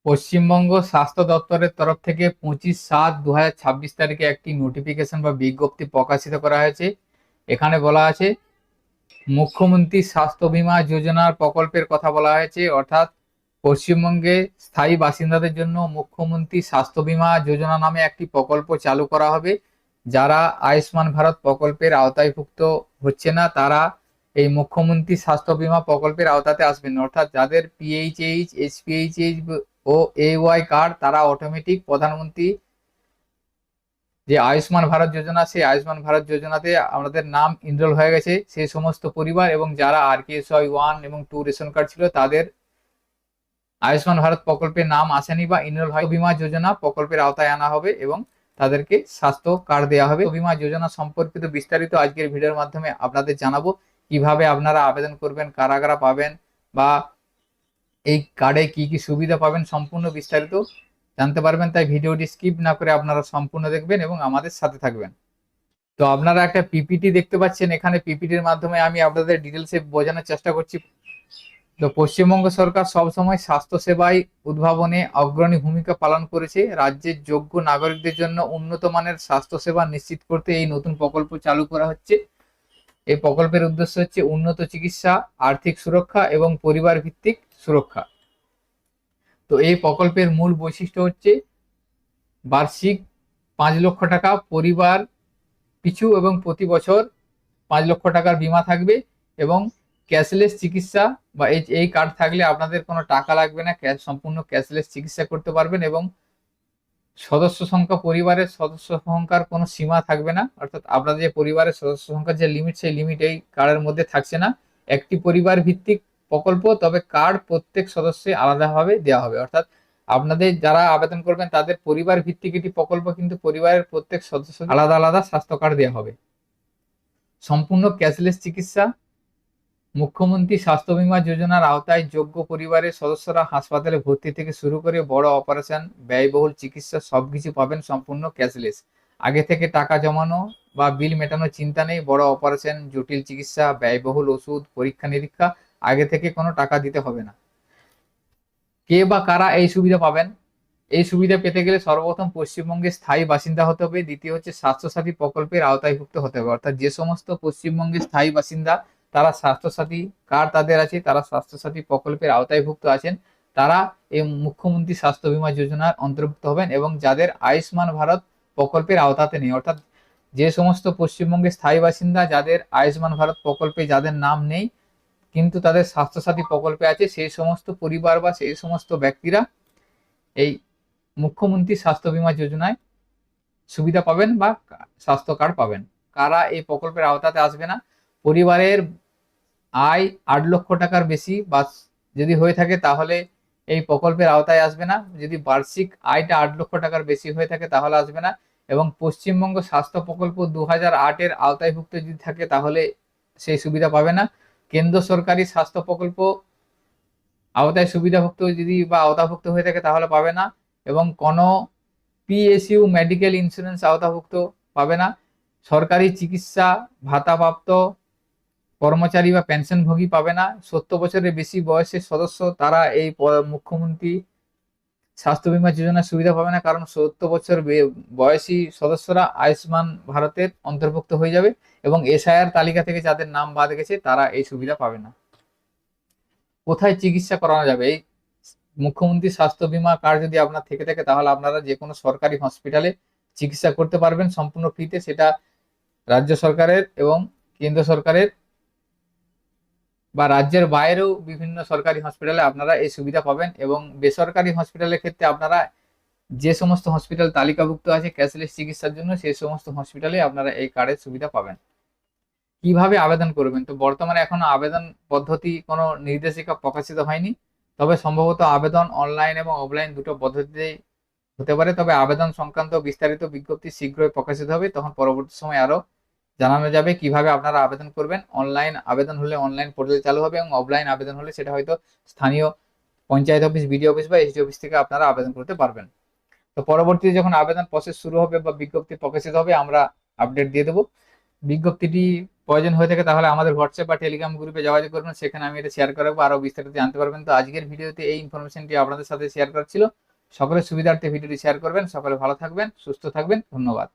পশ্চিমবঙ্গ স্বাস্থ্য দপ্তরের তরফ থেকে 25/7/2026 তারিখে একটি নোটিফিকেশন বা বিজ্ঞপ্তি প্রকাশিত করা হয়েছে। এখানে বলা আছে মুখ্যমন্ত্রী স্বাস্থ্য বীমা যোজনার প্রকল্পের কথা বলা হয়েছে, অর্থাৎ পশ্চিমবঙ্গে স্থায়ী বাসিন্দাদের জন্য মুখ্যমন্ত্রী স্বাস্থ্য বীমা যোজনা নামে একটি প্রকল্প চালু করা হবে। যারা আয়ুষ্মান ভারত প্রকল্পের আওতায়ভুক্ত হচ্ছে না তারা এই মুখ্যমন্ত্রী স্বাস্থ্য বীমা প্রকল্পের আওতাতে আসবেন, অর্থাৎ যাদের পিএইচএইচ, এসপিএইচএইচ ও এওয়াই কার্ড তারা অটোমেটিক প্রধানমন্ত্রী যে আয়ুষ্মান ভারত যোজনা, সেই আয়ুষ্মান ভারত যোজনাতে আমাদের নাম এনরোল হয়ে গেছে। সেই সমস্ত পরিবার এবং যারা RKSY 1 এবং 2 রেশন কার্ড ছিল তাদের আয়ুষ্মান ভারত প্রকল্পের নাম আসেনি বা এনরোল হয়, বীমা যোজনা প্রকল্পের আওতায় আনা হবে এবং তাদেরকে স্বাস্থ্য কার্ড দেওয়া হবে। বীমা যোজনা সম্পর্কিত বিস্তারিত আজকের ভিডিওর মাধ্যমে আপনাদের জানাবো, কিভাবে আপনারা আবেদন করবেন, কারা কারা পাবেন বা এই কার্ডে কি কি সুবিধা পাবেন, সম্পূর্ণ বিস্তারিত জানতে পারবেন। তাই ভিডিওটি স্কিপ না করে আপনারা সম্পূর্ণ দেখবেন এবং আমাদের সাথে থাকবেন। তো আপনারা একটা পিপিটি দেখতে পাচ্ছেন, এখানে পিপিটির মাধ্যমে আমি আপনাদের ডিটেলসে বোঝানোর চেষ্টা করছি। তো পশ্চিমবঙ্গ সরকার সবসময় স্বাস্থ্য সেবায় উদ্ভাবনে অগ্রণী ভূমিকা পালন করেছে। রাজ্যের যোগ্য নাগরিকদের জন্য উন্নত মানের স্বাস্থ্য সেবা নিশ্চিত করতে এই নতুন প্রকল্প চালু করা হচ্ছে। এই প্রকল্পের উদ্দেশ্য হচ্ছে উন্নত চিকিৎসা, আর্থিক সুরক্ষা এবং পরিবার ভিত্তিক সুরক্ষা। তো এই প্রকল্পের মূল বৈশিষ্ট্য হচ্ছে বার্ষিক 5 লক্ষ টাকা পরিবার পিছু এবং প্রতি বছর 5 লক্ষ টাকার বীমা থাকবে এবং ক্যাশলেস চিকিৎসা বা এই কার্ড থাকলে আপনাদের কোনো টাকা লাগবে না, সম্পূর্ণ ক্যাশলেস চিকিৎসা করতে পারবেন এবং সদস্য সংখ্যা, পরিবারের সদস্য সংখ্যার কোনো সীমা থাকবে না, অর্থাৎ আপনাদের যে পরিবারের সদস্য সংখ্যার যে লিমিট, সেই লিমিট এই কার্ডের মধ্যে থাকছে না। একটি পরিবার ভিত্তিক প্রকল্প, তবে কার্ড প্রত্যেক সদস্য আলাদাভাবে দেওয়া হবে, অর্থাৎ আপনাদের যারা আবেদন করবেন তাদের পরিবার ভিত্তিক এটি প্রকল্প, কিন্তু পরিবারের প্রত্যেক সদস্য আলাদা আলাদা স্বাস্থ্য কার্ড দেওয়া হবে। সম্পূর্ণ ক্যাশলেস চিকিৎসা। মুখ্যমন্ত্রী স্বাস্থ্য বীমা যোজনার আওতায় যোগ্য পরিবারের সদস্যরা হাসপাতালে ভর্তি থেকে শুরু করে বড় অপারেশন, ব্যয়বহুল চিকিৎসা সবকিছু পাবেন সম্পূর্ণ ক্যাশলেস। আগে থেকে টাকা জমানো বা বিল মেটানোর চিন্তা নেই। বড় অপারেশন, জটিল চিকিৎসা, ব্যয়বহুল ওষুধ, পরীক্ষা নিরীক্ষা আগে থেকে কোনো টাকা দিতে হবে না। কে বা কারা এই সুবিধা পাবেন? এই সুবিধা পেতে গেলে সর্বপ্রথম পশ্চিমবঙ্গে স্থায়ী বাসিন্দা হতে হবে। দ্বিতীয় হচ্ছে স্বাস্থ্যসাথী প্রকল্পের আওতায়ভুক্ত হতে হবে, অর্থাৎ যে সমস্ত পশ্চিমবঙ্গের স্থায়ী বাসিন্দা তারা স্বাস্থ্যসাথী কার্ড তাদের আছে, তারা স্বাস্থ্যসাথী প্রকল্পের আওতায়ভুক্ত আছেন, তারা এই মুখ্যমন্ত্রী স্বাস্থ্য বীমা যোজনার অন্তর্ভুক্ত হবেন। এবং যাদের আয়ুষ্মান ভারত প্রকল্পের আওতাতে নেই, অর্থাৎ যে সমস্ত পশ্চিমবঙ্গের স্থায়ী বাসিন্দা যাদের আয়ুষ্মান ভারত প্রকল্পে যাদের নাম নেই কিন্তু তাদের স্বাস্থ্যসাথী প্রকল্পে আছে, সেই সমস্ত পরিবার বা সেই সমস্ত ব্যক্তিরা এই মুখ্যমন্ত্রী স্বাস্থ্য বীমা যোজনায় সুবিধা পাবেন বা স্বাস্থ্য কার্ড পাবেন। কারা এই প্রকল্পের আওতাতে আসবে না? পরিবারের আয় 8 লক্ষ টাকার বেশি বা যদি হয়ে থাকে তাহলে এই প্রকল্পের আওতায় আসবে না। যদি বার্ষিক আয়টা 8 লক্ষ টাকার বেশি হয়ে থাকে তাহলে আসবে না। এবং পশ্চিমবঙ্গ স্বাস্থ্য প্রকল্প 2008-এর আওতায়ভুক্ত যদি থাকে তাহলে সেই সুবিধা পাবে না। কেন্দ্র সরকারি স্বাস্থ্য প্রকল্প আওতায় সুবিধাভুক্ত যদি বা আওতাভুক্ত হয়ে থাকে তাহলে পাবে না। এবং কোনো PSU মেডিকেল ইন্স্যুরেন্স আওতাভুক্ত পাবে না। সরকারি চিকিৎসা ভাতাপ্রাপ্ত কর্মচারী বা পেনশনভোগী পাবে না। 70 বছরের বেশি বয়সের সদস্য তারা এই মুখ্যমন্ত্রী স্বাস্থ্য বীমা যোজনার সুবিধা পাবে না, কারণ 70 বছর বয়সী সদস্যরা আয়ুষ্মান ভারতের অন্তর্ভুক্ত হয়ে যাবে এবং SIR তালিকা থেকে যাদের নাম বাদ গেছে তারা এই সুবিধা পাবে না। কোথায় চিকিৎসা করানো যাবে? এই মুখ্যমন্ত্রী স্বাস্থ্য বীমা কার্ড যদি আপনার থেকে থাকে তাহলে আপনারা যে কোনো সরকারি হসপিটালে চিকিৎসা করতে পারবেন সম্পূর্ণ ফ্রিতে। সেটা রাজ্য সরকারের এবং কেন্দ্র সরকারের বা রাজ্যের বাইরেও বিভিন্ন সরকারি হসপিটালে আপনারা এই সুবিধা পাবেন। এবং বেসরকারি হসপিটালের ক্ষেত্রে আপনারা যে সমস্ত হসপিটাল তালিকাভুক্ত আছে ক্যাশলেস চিকিৎসার জন্য, সেই সমস্ত হসপিটালে আপনারা এই কার্ডের সুবিধা পাবেন। কিভাবে আবেদন করবেন? তো বর্তমানে এখনো আবেদন পদ্ধতি কোনো নির্দেশিকা প্রকাশিত হয়নি, তবে সম্ভবত আবেদন অনলাইন এবং অফলাইন দুটো পদ্ধতিতেই হতে পারে। তবে আবেদন সংক্রান্ত বিস্তারিত বিজ্ঞপ্তি শীঘ্রই প্রকাশিত হবে, তখন পরবর্তী সময় আরো জানানো যাবে কিভাবে আপনারা আবেদন করবেন। অনলাইন আবেদন হলে অনলাইন পোর্টাল চালু হবে এবং অফলাইন আবেদন হলে সেটা হয়তো স্থানীয় পঞ্চায়েত অফিস, BDO অফিস বা SDO অফিস থেকে আপনারা আবেদন করতে পারবেন। তো পরবর্তীতে যখন আবেদন প্রসেস শুরু হবে বা বিজ্ঞপ্তি প্রকাশিত হবে আমরা আপডেট দিয়ে দেবো। বিজ্ঞপ্তিটি প্রয়োজন হয়ে থাকে তাহলে আমাদের হোয়াটসঅ্যাপ বা টেলিগ্রাম গ্রুপে যোগাযোগ করবেন, সেখানে আমি এটা শেয়ার করবো, আরো বিস্তারিত জানতে পারবেন। তো আজকের ভিডিওতে এই ইনফরমেশনটি আপনাদের সাথে শেয়ার করা ছিল। সকলের সুবিধার্থে ভিডিওটি শেয়ার করবেন। সকলে ভালো থাকবেন, সুস্থ থাকবেন, ধন্যবাদ।